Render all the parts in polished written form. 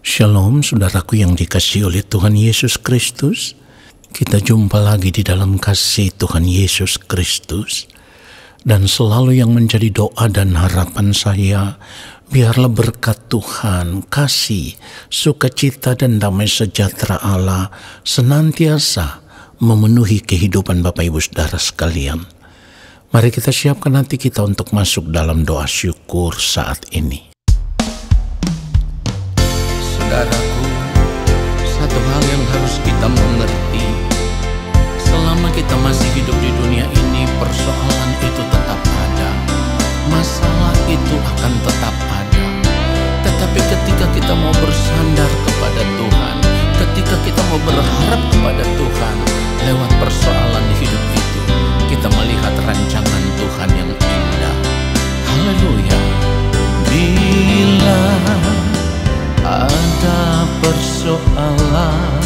Shalom saudaraku yang dikasihi oleh Tuhan Yesus Kristus. Kita jumpa lagi di dalam kasih Tuhan Yesus Kristus. Dan selalu yang menjadi doa dan harapan saya, biarlah berkat Tuhan, kasih, sukacita dan damai sejahtera Allah senantiasa memenuhi kehidupan Bapak Ibu Saudara sekalian. Mari kita siapkan hati kita untuk masuk dalam doa syukur saat ini. Saudaraku, satu hal yang harus kita mengerti, selama kita masih hidup di dunia ini, persoalan itu tetap ada, masalah itu akan tetap ada. Tetapi ketika kita mau bersandar kepada Tuhan, ketika kita mau berharap kepada Tuhan, lewat persoalan hidup itu, kita melihat rancangan Tuhan yang indah. Haleluya. Bila ada persoalan,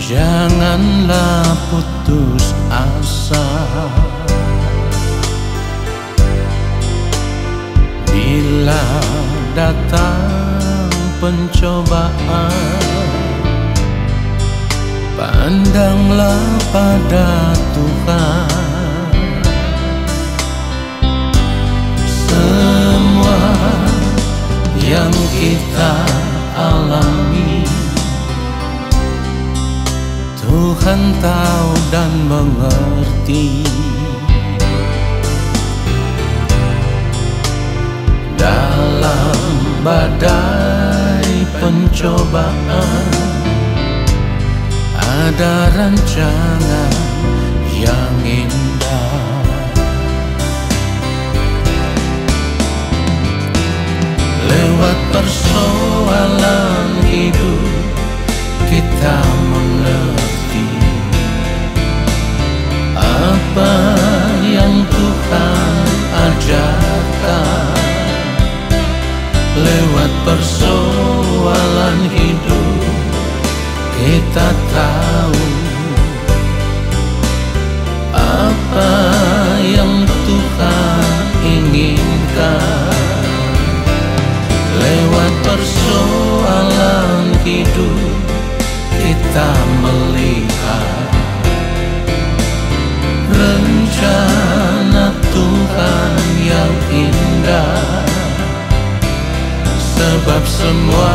janganlah putus asa. Bila datang pencobaan, pandanglah pada Tuhan. Semua yang kita alami, Tuhan tahu dan mengerti. Dalam badai pencobaan, ada rancangan yang indah. Lewat persoalan hidup, kita mengerti apa yang Tuhan ajarkan. Lewat persoalan hidup, kita tahu apa yang Tuhan inginkan. Lewat persoalan hidup, kita melihat rencana Tuhan yang indah. Sebab semua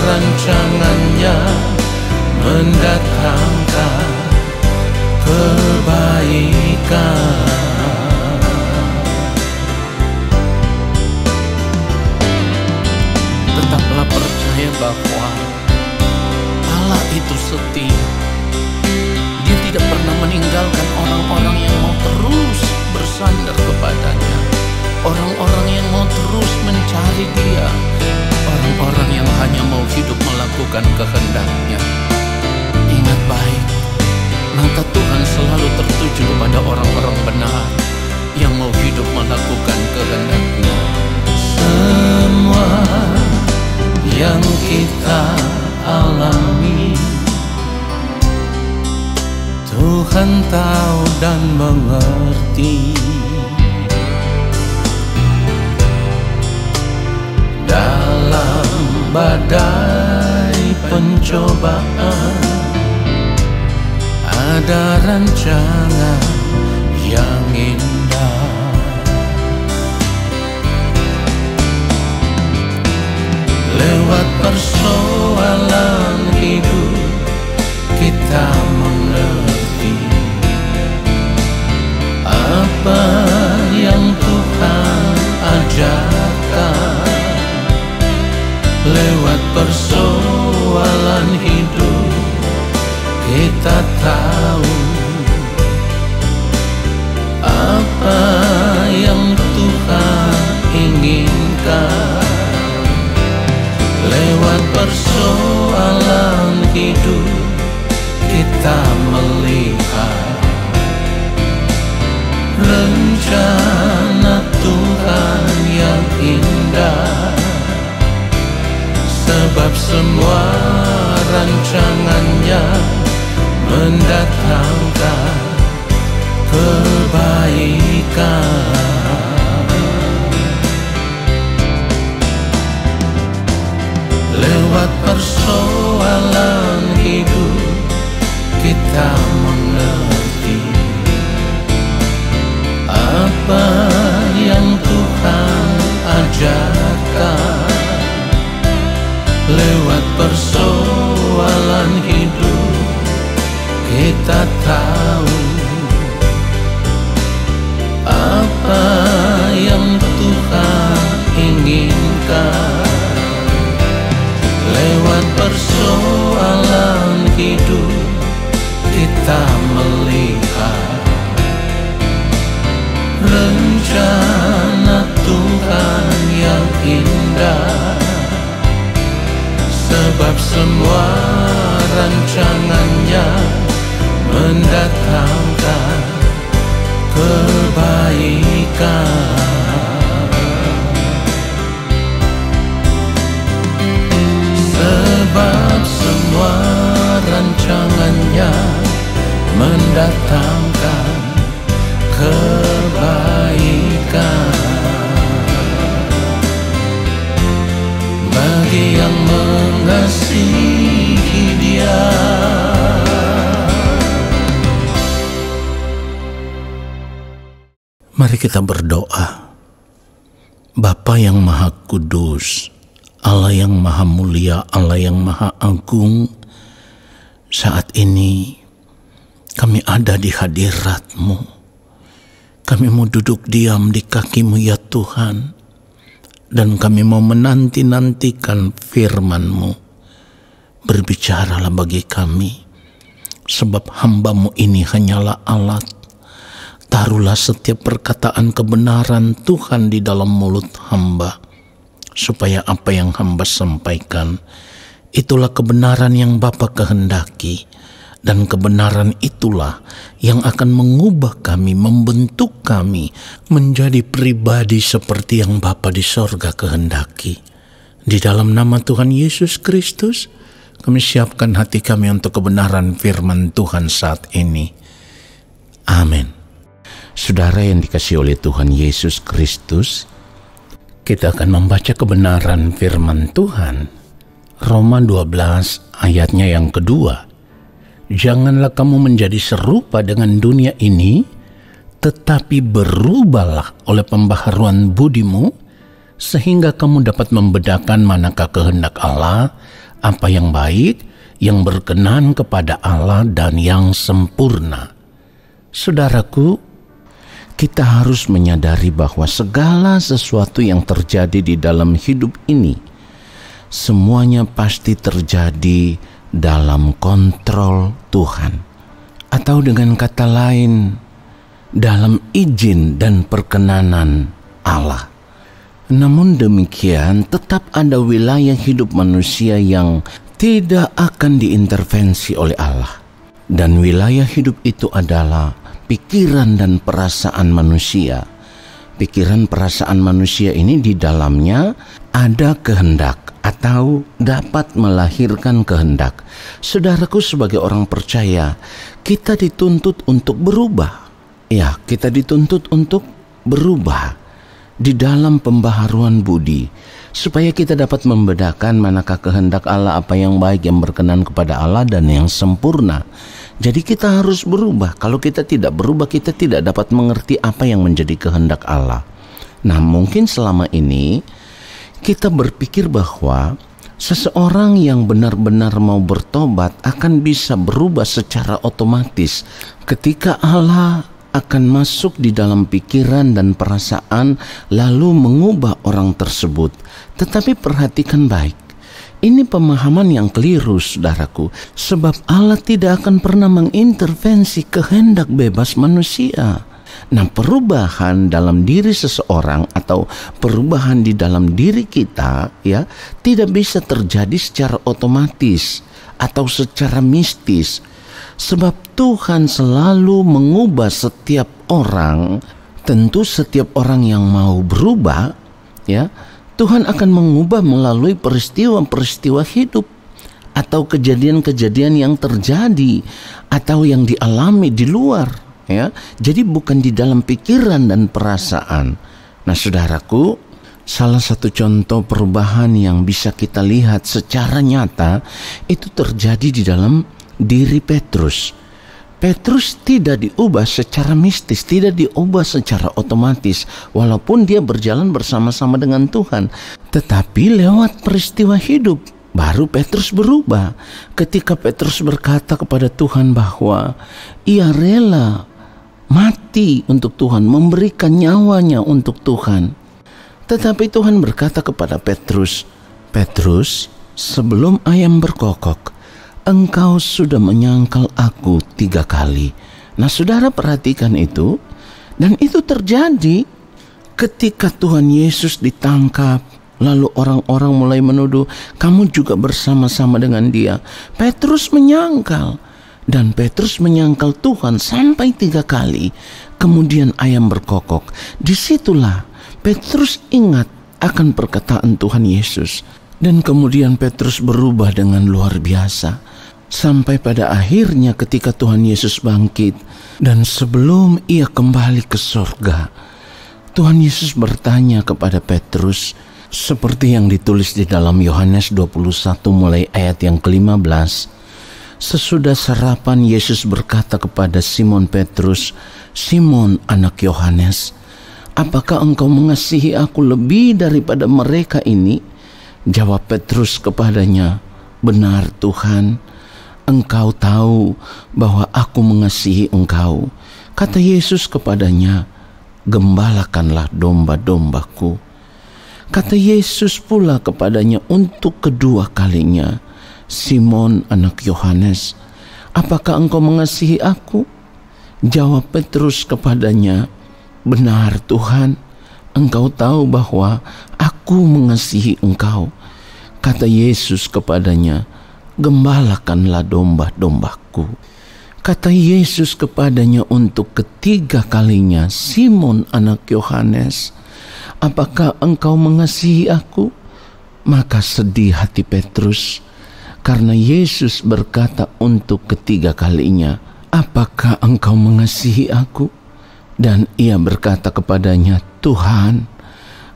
rancangannya mendatangkan kebaikan. Tetaplah percaya bahwa Allah itu setia. Dia tidak pernah meninggalkan orang-orang yang mau terus bersandar kepadanya, orang-orang yang mau terus mencari Dia, orang-orang yang hanya mau hidup melakukan kehendak-Nya. Ingat baik, mata Tuhan selalu tertuju kepada orang-orang benar yang mau hidup melakukan kehendak-Nya. Semua yang kita alami, Tuhan tahu dan mengerti. Dalam badai pencobaan, ada rancangan yang indah. Lewat persoalan hidup, kita mengerti apa yang Tuhan ajarkan. Lewat persoalan hidup, kita tahu apa yang Tuhan inginkan. Lewat persoalan hidup, kita melihat rencana Tuhan yang indah. Sebab semua rancangannya mendatangkan kebaikan. rencana Tuhan yang indah, sebab semua rancangannya mendatangkan kebaikan. Sebab semua rancangannya mendatangkan kebaikan bagi yang mengasihi Dia. Mari kita berdoa. Bapa yang Maha Kudus, Allah yang Maha Mulia, Allah yang Maha Agung, saat ini kami ada di hadirat-Mu. Kami mau duduk diam di kaki-Mu ya Tuhan, dan kami mau menanti-nantikan firman-Mu. Berbicaralah bagi kami, sebab hamba-Mu ini hanyalah alat. Taruhlah setiap perkataan kebenaran Tuhan di dalam mulut hamba, supaya apa yang hamba sampaikan, itulah kebenaran yang Bapa kehendaki, dan kebenaran itulah yang akan mengubah kami, membentuk kami menjadi pribadi seperti yang Bapa di sorga kehendaki. Di dalam nama Tuhan Yesus Kristus, kami siapkan hati kami untuk kebenaran firman Tuhan saat ini. Amin. Saudara yang dikasihi oleh Tuhan Yesus Kristus, kita akan membaca kebenaran firman Tuhan. Roma 12 ayatnya yang kedua. Janganlah kamu menjadi serupa dengan dunia ini, tetapi berubahlah oleh pembaharuan budimu, sehingga kamu dapat membedakan manakah kehendak Allah, apa yang baik, yang berkenan kepada Allah, dan yang sempurna. Saudaraku, kita harus menyadari bahwa segala sesuatu yang terjadi di dalam hidup ini, semuanya pasti terjadi dalam kontrol Tuhan. Atau dengan kata lain, dalam izin dan perkenanan Allah. Namun demikian, tetap ada wilayah hidup manusia yang tidak akan diintervensi oleh Allah. Dan wilayah hidup itu adalah pikiran dan perasaan manusia. Pikiran perasaan manusia ini di dalamnya ada kehendak atau dapat melahirkan kehendak. Saudaraku, sebagai orang percaya, kita dituntut untuk berubah. Ya, kita dituntut untuk berubah di dalam pembaharuan budi, supaya kita dapat membedakan manakah kehendak Allah, apa yang baik, yang berkenan kepada Allah, dan yang sempurna. Jadi kita harus berubah. Kalau kita tidak berubah, kita tidak dapat mengerti apa yang menjadi kehendak Allah. Nah, mungkin selama ini kita berpikir bahwa seseorang yang benar-benar mau bertobat akan bisa berubah secara otomatis ketika Allah akan masuk di dalam pikiran dan perasaan lalu mengubah orang tersebut. Tetapi perhatikan baik, ini pemahaman yang keliru, saudaraku, sebab Allah tidak akan pernah mengintervensi kehendak bebas manusia. Nah, perubahan dalam diri seseorang atau perubahan di dalam diri kita, ya, tidak bisa terjadi secara otomatis atau secara mistis, sebab Tuhan selalu mengubah setiap orang. Tentu setiap orang yang mau berubah, ya, Tuhan akan mengubah melalui peristiwa-peristiwa hidup atau kejadian-kejadian yang terjadi atau yang dialami di luar, ya. Jadi bukan di dalam pikiran dan perasaan. Nah, saudaraku, salah satu contoh perubahan yang bisa kita lihat secara nyata itu terjadi di dalam diri Petrus. Petrus tidak diubah secara mistis, tidak diubah secara otomatis, walaupun dia berjalan bersama-sama dengan Tuhan. Tetapi lewat peristiwa hidup, baru Petrus berubah. Ketika Petrus berkata kepada Tuhan bahwa ia rela mati untuk Tuhan, memberikan nyawanya untuk Tuhan. Tetapi Tuhan berkata kepada Petrus, "Petrus, sebelum ayam berkokok, engkau sudah menyangkal aku 3 kali." Nah, saudara perhatikan itu. Dan itu terjadi ketika Tuhan Yesus ditangkap. Lalu orang-orang mulai menuduh, kamu juga bersama-sama dengan dia. Petrus menyangkal. Dan Petrus menyangkal Tuhan sampai 3 kali. Kemudian ayam berkokok. Disitulah Petrus ingat akan perkataan Tuhan Yesus. Dan kemudian Petrus berubah dengan luar biasa. Sampai pada akhirnya ketika Tuhan Yesus bangkit. Dan sebelum ia kembali ke surga, Tuhan Yesus bertanya kepada Petrus, seperti yang ditulis di dalam Yohanes 21 mulai ayat yang ke-15. Sesudah sarapan Yesus berkata kepada Simon Petrus, Simon anak Yohanes, apakah engkau mengasihi aku lebih daripada mereka ini? Jawab Petrus kepadanya, benar Tuhan, engkau tahu bahwa aku mengasihi engkau. Kata Yesus kepadanya, gembalakanlah domba-dombaku. Kata Yesus pula kepadanya untuk kedua kalinya, Simon anak Yohanes, apakah engkau mengasihi aku? Jawab Petrus kepadanya, benar Tuhan, engkau tahu bahwa aku mengasihi engkau. Kata Yesus kepadanya, gembalakanlah domba-dombaku. Kata Yesus kepadanya untuk ketiga kalinya, Simon anak Yohanes, apakah engkau mengasihi aku? Maka sedih hati Petrus, karena Yesus berkata untuk ketiga kalinya, apakah engkau mengasihi aku? Dan ia berkata kepadanya, Tuhan,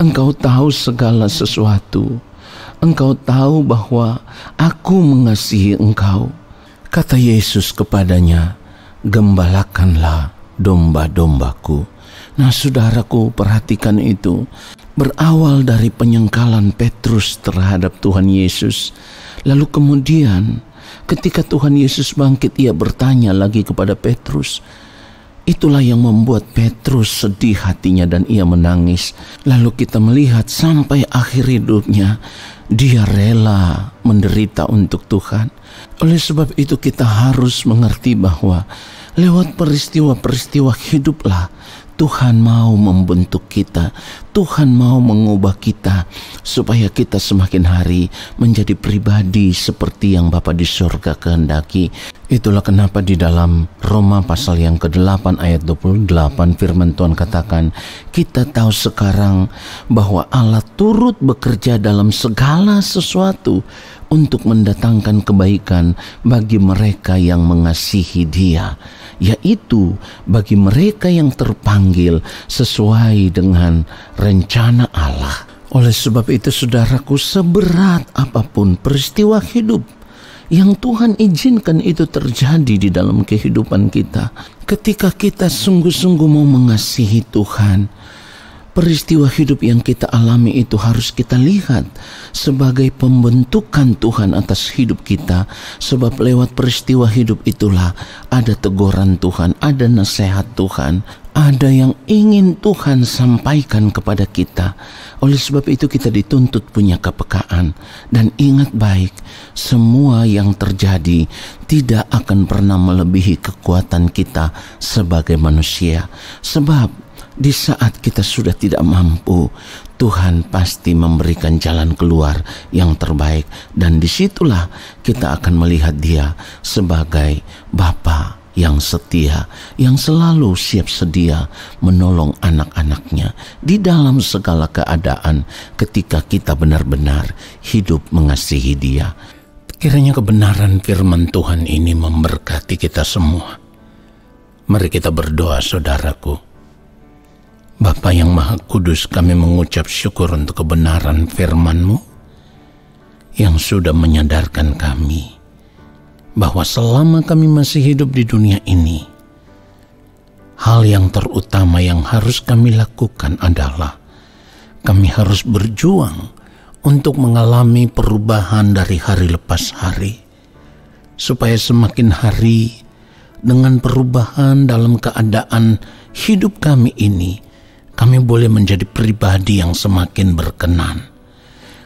engkau tahu segala sesuatu. Engkau tahu bahwa aku mengasihi engkau. Kata Yesus kepadanya, gembalakanlah domba-dombaku. Nah saudaraku, perhatikan itu. Berawal dari penyangkalan Petrus terhadap Tuhan Yesus. Lalu kemudian ketika Tuhan Yesus bangkit, ia bertanya lagi kepada Petrus. Itulah yang membuat Petrus sedih hatinya dan ia menangis. Lalu kita melihat sampai akhir hidupnya dia rela menderita untuk Tuhan. Oleh sebab itu kita harus mengerti bahwa lewat peristiwa-peristiwa hiduplah Tuhan mau membentuk kita, Tuhan mau mengubah kita supaya kita semakin hari menjadi pribadi seperti yang Bapa di surga kehendaki. Itulah kenapa di dalam Roma pasal yang ke-8 ayat 28 firman Tuhan katakan, kita tahu sekarang bahwa Allah turut bekerja dalam segala sesuatu untuk mendatangkan kebaikan bagi mereka yang mengasihi Dia, yaitu bagi mereka yang terpanggil sesuai dengan rencana Allah. Oleh sebab itu saudaraku, seberat apapun peristiwa hidup yang Tuhan izinkan itu terjadi di dalam kehidupan kita, ketika kita sungguh-sungguh mau mengasihi Tuhan, peristiwa hidup yang kita alami itu harus kita lihat sebagai pembentukan Tuhan atas hidup kita. Sebab lewat peristiwa hidup itulah ada teguran Tuhan, ada nasihat Tuhan, ada yang ingin Tuhan sampaikan kepada kita. Oleh sebab itu kita dituntut punya kepekaan. Dan ingat baik, semua yang terjadi tidak akan pernah melebihi kekuatan kita sebagai manusia. Sebab di saat kita sudah tidak mampu, Tuhan pasti memberikan jalan keluar yang terbaik. Dan disitulah kita akan melihat Dia sebagai Bapa yang setia, yang selalu siap sedia menolong anak-anaknya di dalam segala keadaan ketika kita benar-benar hidup mengasihi Dia. Kiranya kebenaran firman Tuhan ini memberkati kita semua. Mari kita berdoa saudaraku. Bapa yang Maha Kudus, kami mengucap syukur untuk kebenaran firman-Mu yang sudah menyadarkan kami bahwa selama kami masih hidup di dunia ini, hal yang terutama yang harus kami lakukan adalah kami harus berjuang untuk mengalami perubahan dari hari lepas hari, supaya semakin hari dengan perubahan dalam keadaan hidup kami ini, kami boleh menjadi pribadi yang semakin berkenan.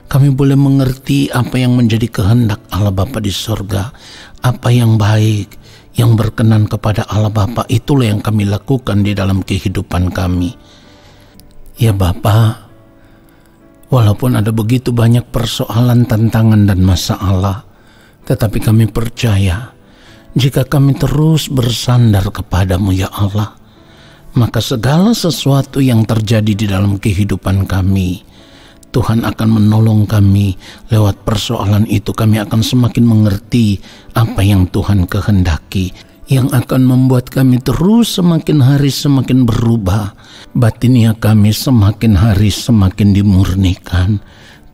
Kami boleh mengerti apa yang menjadi kehendak Allah Bapa di sorga, apa yang baik, yang berkenan kepada Allah Bapa, itulah yang kami lakukan di dalam kehidupan kami. Ya Bapa, walaupun ada begitu banyak persoalan, tantangan, dan masalah, tetapi kami percaya jika kami terus bersandar kepadamu ya Allah, maka segala sesuatu yang terjadi di dalam kehidupan kami, Tuhan akan menolong kami. Lewat persoalan itu kami akan semakin mengerti apa yang Tuhan kehendaki, yang akan membuat kami terus semakin hari semakin berubah. Batinia kami semakin hari semakin dimurnikan.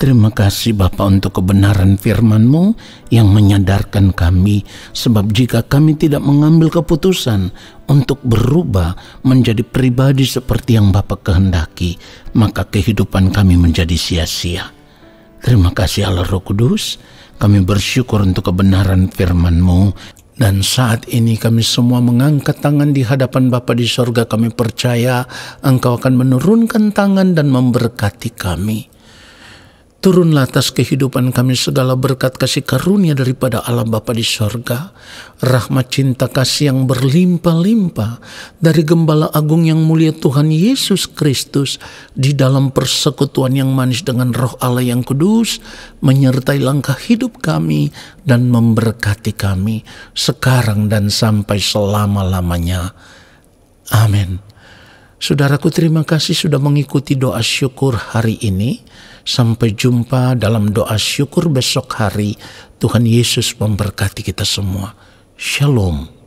Terima kasih Bapa untuk kebenaran firman-Mu yang menyadarkan kami, sebab jika kami tidak mengambil keputusan untuk berubah menjadi pribadi seperti yang Bapa kehendaki, maka kehidupan kami menjadi sia-sia. Terima kasih Allah Roh Kudus, kami bersyukur untuk kebenaran firman-Mu. Dan saat ini kami semua mengangkat tangan di hadapan Bapa di sorga. Kami percaya Engkau akan menurunkan tangan dan memberkati kami. Turunlah atas kehidupan kami segala berkat kasih karunia daripada Allah Bapa di sorga, rahmat cinta kasih yang berlimpah-limpah dari Gembala Agung yang mulia Tuhan Yesus Kristus, di dalam persekutuan yang manis dengan Roh Allah yang kudus, menyertai langkah hidup kami dan memberkati kami sekarang dan sampai selama-lamanya. Amin. Saudaraku, terima kasih sudah mengikuti doa syukur hari ini. Sampai jumpa dalam doa syukur besok hari. Tuhan Yesus memberkati kita semua. Shalom.